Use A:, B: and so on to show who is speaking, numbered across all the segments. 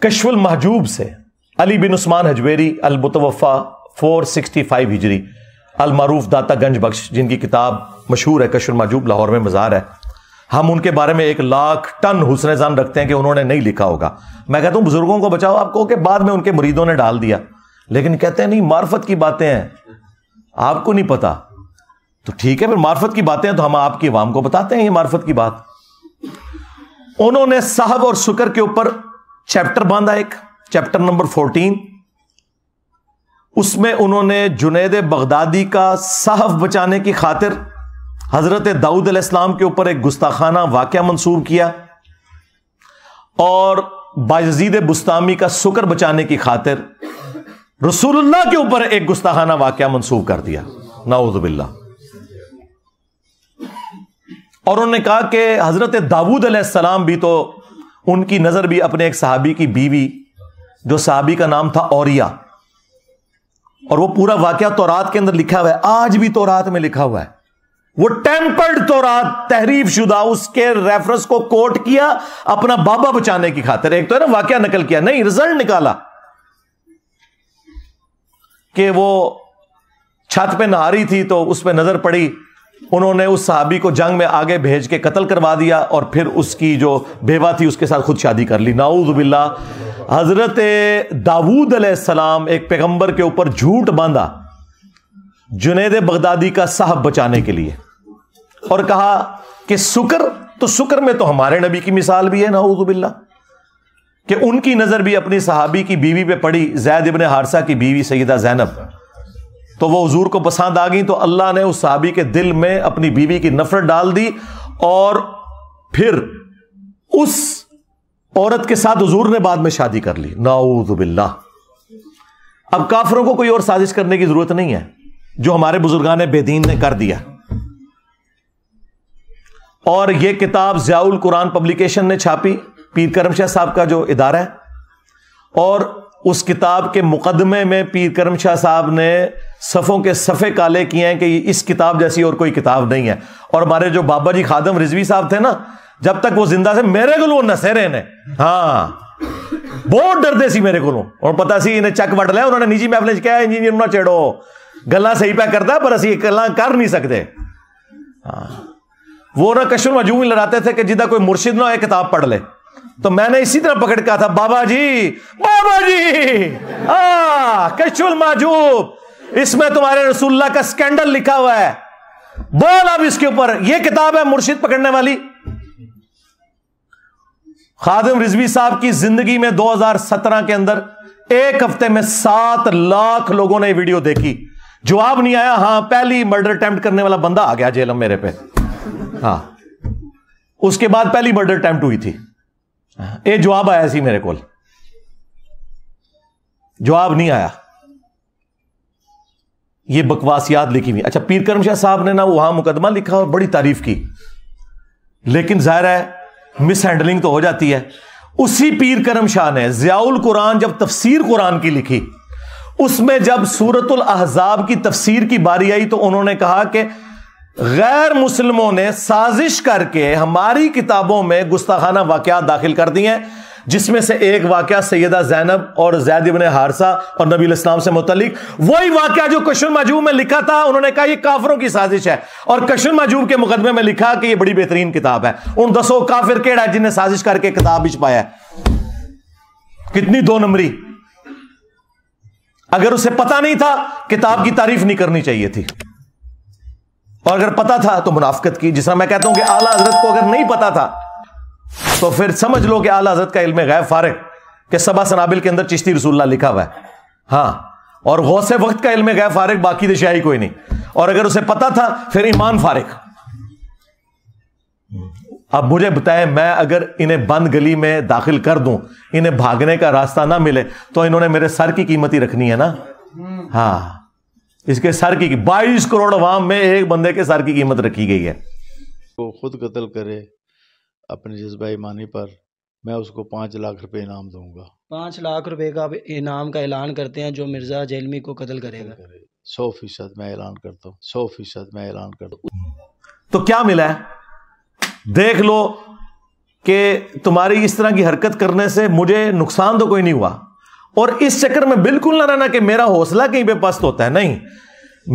A: کشف المحجوب سے علی بن عثمان حجویری المتوفا 465 ہجری المعروف داتا گنج بخش، جن کی کتاب مشہور ہے کشف المحجوب، لاہور میں مزار ہے. ہم ان کے بارے میں 1,00,000 ٹن حسن ظن رکھتے ہیں کہ انہوں نے نہیں لکھا ہوگا. میں کہتا ہوں بزرگوں کو بچاؤ، آپ کو کہ بعد میں ان کے مریدوں نے ڈال دیا، لیکن کہتے ہیں نہیں معرفت کی باتیں ہیں، آپ کو نہیں پتا. تو ٹھیک ہے، پھر معرفت کی باتیں ہیں تو ہم آپ کی عوام کو بتاتے ہیں یہ معرفت کی بات. انہوں نے صحب اور سکر کے اوپر چیپٹر باندھا، ایک چیپٹر نمبر 14. اس میں انہوں نے جنید بغدادی کا صحف بچانے کی خاطر حضرت داؤد علیہ السلام کے اوپر ایک گستاخانہ واقعہ منسوب کیا، اور بایزید بستامی کا سکر بچانے کی خاطر رسول اللہ کے اوپر ایک گستاخانہ واقعہ منسوب کر دیا، نعوذ باللہ. اور انہوں نے کہا کہ حضرت داؤد علیہ السلام بھی تو، ان کی نظر بھی اپنے ایک صحابی کی بیوی، جو صحابی کا نام تھا اوریا، اور وہ پورا واقعہ تورات کے اندر لکھا ہوا ہے، آج بھی تورات میں لکھا ہوا ہے. وہ ٹیمپرڈ تورات، تحریف شدہ، اس کے ریفرنس کو کوٹ کیا اپنا بابا بچانے کی خاطر. ایک تو ہے نا واقعہ نقل کیا، نہیں رزلٹ نکالا کہ وہ چھت پہ نہا رہی تھی تو اس پہ نظر پڑی، انہوں نے اس صحابی کو جنگ میں آگے بھیج کے قتل کروا دیا، اور پھر اس کی جو بیوہ تھی اس کے ساتھ خود شادی کر لی، نعوذ باللہ. حضرت داؤد علیہ السلام ایک پیغمبر کے اوپر جھوٹ باندھا جنید بغدادی کا صحب بچانے کے لیے، اور کہا کہ سکر میں تو ہمارے نبی کی مثال بھی ہے، نعوذ باللہ، کہ ان کی نظر بھی اپنی صحابی کی بیوی پہ پڑی، زید ابن حارثہ کی بیوی سیدہ زینب، تو وہ حضور کو پسند آ گئی، تو اللہ نے اس صحابی کے دل میں اپنی بیوی کی نفرت ڈال دی، اور پھر اس عورت کے ساتھ حضور نے بعد میں شادی کر لی، نعوذ باللہ. اب کافروں کو کوئی اور سازش کرنے کی ضرورت نہیں ہے، جو ہمارے بزرگان بے دین نے کر دیا. اور یہ کتاب ضیاء القرآن پبلیکیشن نے چھاپی، پیر کرم شاہ صاحب کا جو ادارہ ہے، اور اس کتاب کے مقدمے میں پیر کرم شاہ صاحب نے صفوں کے صفحے کالے کیے ہیں کہ اس کتاب جیسی اور کوئی کتاب نہیں ہے. اور ہمارے جو بابا جی خادم رضوی صاحب تھے نا، جب تک وہ زندہ تھے میرے کو وہ نسیرے نے، ہاں بہت ڈردے سی میرے کو، اور پتا سی انہیں چک وڈ لیا. انہوں نے نجی محفل کیا انجینئر نہ چیڑو، گلا صحیح پہ کرتا پر اسی گلا کر نہیں سکتے. ہاں وہ نہ کشف المحجوب میں لڑاتے تھے کہ جدہ کوئی مرشد نہ ہو کتاب پڑھ لے. تو میں نے اسی طرح پکڑ کہا تھا بابا جی کشف المحجوب، اس میں تمہارے رسول اللہ کا سکینڈل لکھا ہوا ہے، بول اب اس کے اوپر، یہ کتاب ہے مرشد پکڑنے والی. خادم رضوی صاحب کی زندگی میں 2017 کے اندر ایک ہفتے میں 7 لاکھ لوگوں نے ویڈیو دیکھی، جواب نہیں آیا. ہاں پہلی مرڈر اٹیمپٹ کرنے والا بندہ آ گیا جیل میرے پہ، ہاں اس کے بعد پہلی مرڈر اٹیمپٹ ہوئی تھی، یہ جواب آیا سی میرے کو، جواب نہیں آیا. یہ بکواسیات لکھی ہوئی. اچھا پیر کرم شاہ صاحب نے نا وہاں مقدمہ لکھا اور بڑی تعریف کی، لیکن ظاہر ہے مس ہینڈلنگ تو ہو جاتی ہے. اسی پیر کرم شاہ نے ضیاء القرآن جب تفسیر قرآن کی لکھی، اس میں جب سورۃ الاحزاب کی تفسیر کی باری آئی تو انہوں نے کہا کہ غیر مسلموں نے سازش کر کے ہماری کتابوں میں گستاخانہ واقعات داخل کر دی ہیں، جس میں سے ایک واقعہ سیدہ زینب اور زید ابن حارثہ اور نبی علیہ السلام سے متعلق، وہی واقعہ جو کشف المحجوب میں لکھا تھا انہوں نے کہا یہ کافروں کی سازش ہے، اور کشف المحجوب کے مقدمے میں لکھا کہ یہ بڑی بہترین کتاب ہے. ان 10 کافر کیڑا ہے جن نے سازش کر کے کتاب چھپایا ہے؟ کتنی 2 نمبری. اگر اسے پتا نہیں تھا کتاب کی تعریف نہیں کرنی چاہیے تھی، اور اگر پتا تھا تو منافقت کی. جس طرح میں کہتا ہوں کہ اعلیٰ حضرت کو اگر نہیں پتا تھا تو پھر سمجھ لو کہ اعلیٰ حضرت کا علم غیب فارغ، کہ سبا سنابل کے اندر چشتی رسول اللہ لکھا ہوا ہے، ہاں، اور غوث وقت کا علم غیب فارغ، باقی دشیائی کوئی نہیں. اور اگر اسے پتا تھا پھر ایمان فارغ. اب مجھے بتائیں، میں اگر انہیں بند گلی میں داخل کر دوں، انہیں بھاگنے کا راستہ نہ ملے، تو انہوں نے میرے سر کی قیمت ہی رکھنی ہے نا. ہاں اس کے سر کی 22 کروڑ عوام میں ایک بندے کے سر کی قیمت رکھی گئی ہے.
B: وہ خود قتل کرے اپنے جذبہ ایمانی پر، میں اس کو 5 لاکھ روپے انعام دوں گا.
C: 5 لاکھ روپے کا انعام کا اعلان کرتے ہیں جو مرزا جیلمی کو قتل کرے گا.
B: 100% میں اعلان کرتا ہوں، 100% میں اعلان کرتا ہوں.
A: تو کیا ملا ہے دیکھ لو. کہ تمہاری اس طرح کی حرکت کرنے سے مجھے نقصان تو کوئی نہیں ہوا، اور اس چکر میں بالکل نہ رہنا کہ میرا حوصلہ کہیں پہ پست ہوتا ہے، نہیں،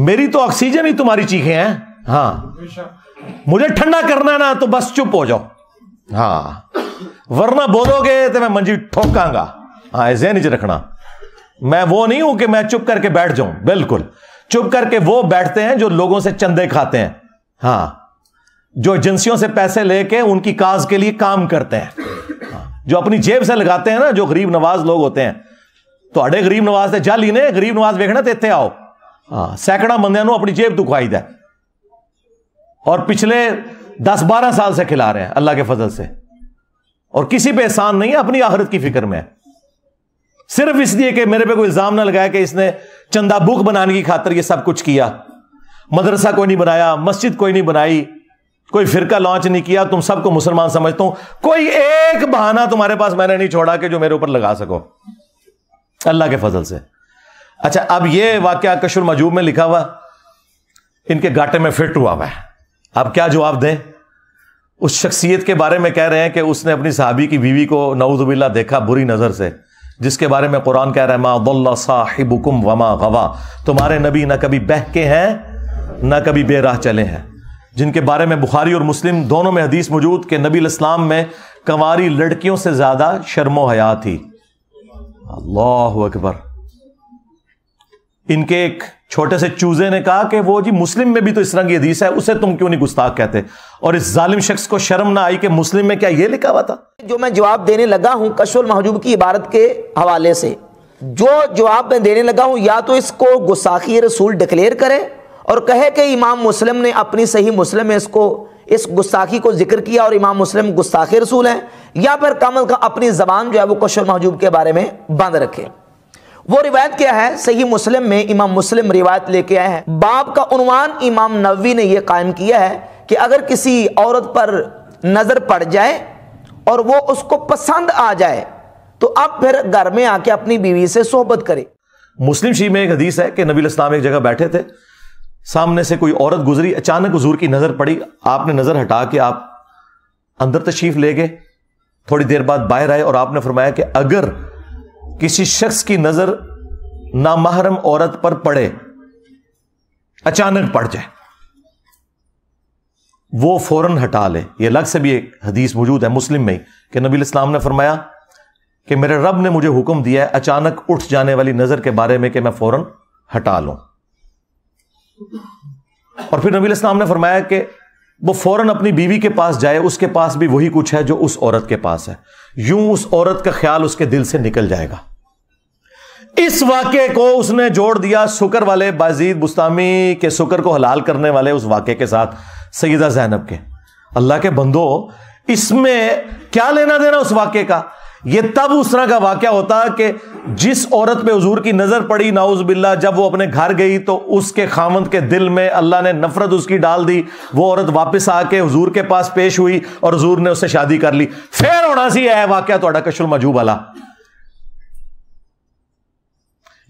A: میری تو آکسیجن ہی تمہاری چیخیں ہیں، ہاں، مجھے ٹھنڈا کرنا ہے نا تو بس چپ ہو جاؤ، ہاں، ورنہ بولو گے تو میں منجی ٹھوکاں گا، ہاں، ذہن ہی رکھنا، میں وہ نہیں ہوں کہ میں چپ کر کے بیٹھ جاؤں، بالکل چپ کر کے وہ بیٹھتے ہیں جو لوگوں سے چندے کھاتے ہیں، ہاں، جو ایجنسیوں سے پیسے لے کے ان کی کاز کے لیے کام کرتے ہیں، جو اپنی جیب سے لگاتے ہیں نا، جو غریب نواز لوگ ہوتے ہیں، تو اڑے غریب نواز تے جل ہی نے غریب نواز ویکھنا تے اتنے آؤ، ہاں، سینکڑا بندیاں نو اپنی جیب تو کھوائی دے، اور پچھلے 10-12 سال سے کھلا رہے ہیں اللہ کے فضل سے، اور کسی پہ احسان نہیں ہے، اپنی آخرت کی فکر میں ہے، صرف اس لیے کہ میرے پہ کوئی الزام نہ لگائے کہ اس نے چندہ بک بنانے کی خاطر یہ سب کچھ کیا، مدرسہ کوئی نہیں بنایا، مسجد کوئی نہیں بنائی، کوئی فرقہ لانچ نہیں کیا، تم سب کو مسلمان سمجھتا ہوں، کوئی ایک بہانہ تمہارے پاس میں نے نہیں چھوڑا کہ جو میرے اوپر لگا سکو اللہ کے فضل سے۔ اچھا، اب یہ واقعہ کشف المحجوب میں لکھا ہوا ان کے گاٹے میں فٹ ہوا ہے، اب کیا جواب دیں؟ اس شخصیت کے بارے میں کہہ رہے ہیں کہ اس نے اپنی صحابی کی بیوی کو نعوذ باللہ دیکھا بری نظر سے، جس کے بارے میں قرآن کہہ رہا ہے ما ضل صاحبکم وما غوا، تمہارے نبی نہ کبھی بہکے ہیں نہ کبھی بے راہ چلے ہیں، جن کے بارے میں بخاری اور مسلم دونوں میں حدیث موجود کہ نبی الاسلام میں کنواری لڑکیوں سے زیادہ شرم و حیا تھی۔ اللہ اکبر۔ ان کے ایک چھوٹے سے چوزے نے کہا کہ وہ جی مسلم میں بھی تو اس طرح کی حدیث ہے، اسے تم کیوں نہیں گستاخ کہتے؟ اور اس ظالم شخص کو شرم نہ آئی کہ مسلم میں کیا یہ لکھا ہوا تھا؟
D: جو میں جواب دینے لگا ہوں کشف المحجوب کی عبارت کے حوالے سے، جو جواب میں دینے لگا ہوں یا تو اس کو گستاخی رسول ڈکلیئر کرے اور کہے کہ امام مسلم نے اپنی صحیح مسلم میں اس گستاخی کو ذکر کیا اور امام مسلم گستاخ رسول ہیں، یا پھر کم از کم اپنی زبان جو ہے وہ کشف المحجوب کے بارے میں بند رکھے۔ وہ روایت کیا ہے؟ صحیح مسلم میں امام مسلم روایت لے کے آئے ہیں، باب کا عنوان امام نووی نے یہ قائم کیا ہے کہ اگر کسی عورت پر نظر پڑ جائے اور وہ اس کو پسند آ جائے تو اب پھر گھر میں آ کے اپنی بیوی سے صحبت کرے۔
A: مسلم شریف میں ایک حدیث ہے کہ نبی الاسلام ایک جگہ بیٹھے تھے، سامنے سے کوئی عورت گزری، اچانک حضور کی نظر پڑی، آپ نے نظر ہٹا کے آپ اندر تشریف لے گئے، تھوڑی دیر بعد باہر آئے اور آپ نے فرمایا کہ اگر کسی شخص کی نظر نامحرم عورت پر پڑے، اچانک پڑ جائے، وہ فوراً ہٹا لے۔ یہ الگ سے بھی ایک حدیث موجود ہے مسلم میں کہ نبی الاسلام نے فرمایا کہ میرے رب نے مجھے حکم دیا ہے اچانک اٹھ جانے والی نظر کے بارے میں کہ میں فوراً ہٹا لوں، اور پھر نبی الاسلام نے فرمایا کہ وہ فوراً اپنی بیوی کے پاس جائے، اس کے پاس بھی وہی کچھ ہے جو اس عورت کے پاس ہے، یوں اس عورت کا خیال اس کے دل سے نکل جائے گا۔ اس واقعے کو اس نے جوڑ دیا سکر والے بازید بستامی کے سکر کو حلال کرنے والے اس واقعے کے ساتھ سیدہ زینب کے۔ اللہ کے بندو، اس میں کیا لینا دینا اس واقعے کا؟ یہ تب اس طرح کا واقعہ ہوتا کہ جس عورت پہ حضور کی نظر پڑی نعوذ باللہ، جب وہ اپنے گھر گئی تو اس کے خاوند کے دل میں اللہ نے نفرت اس کی ڈال دی، وہ عورت واپس آ کے حضور کے پاس پیش ہوئی اور حضور نے اس سے شادی کر لی۔ پھر ہونا سی ہے واقعہ تھوڑا کشف المحجوب والا۔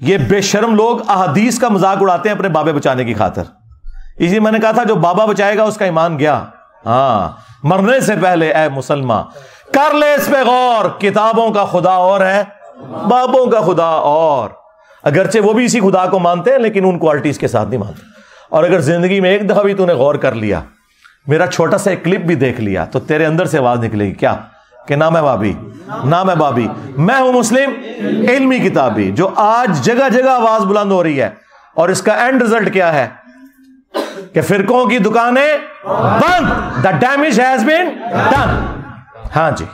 A: یہ بے شرم لوگ احادیث کا مذاق اڑاتے ہیں اپنے بابے بچانے کی خاطر، اس لیے میں نے کہا تھا جو بابا بچائے گا اس کا ایمان گیا۔ ہاں، مرنے سے پہلے اے مسلمان کر لے اس پہ غور، کتابوں کا خدا اور ہے، بابوں کا خدا اور، اگرچہ وہ بھی اسی خدا کو مانتے ہیں لیکن ان کوالٹیز کے ساتھ نہیں مانتے۔ اور اگر زندگی میں ایک دفعہ بھی تو نے غور کر لیا، میرا چھوٹا سا ایک کلپ بھی دیکھ لیا، تو تیرے اندر سے آواز نکلے گی کیا کہ نہ میں بابی، نہ میں بابی، میں ہوں مسلم علمی کتابی، جو آج جگہ جگہ آواز بلند ہو رہی ہے، اور اس کا اینڈ رزلٹ کیا ہے کہ فرقوں کی دکانیں بند، the damage has been done۔ ہاں جی۔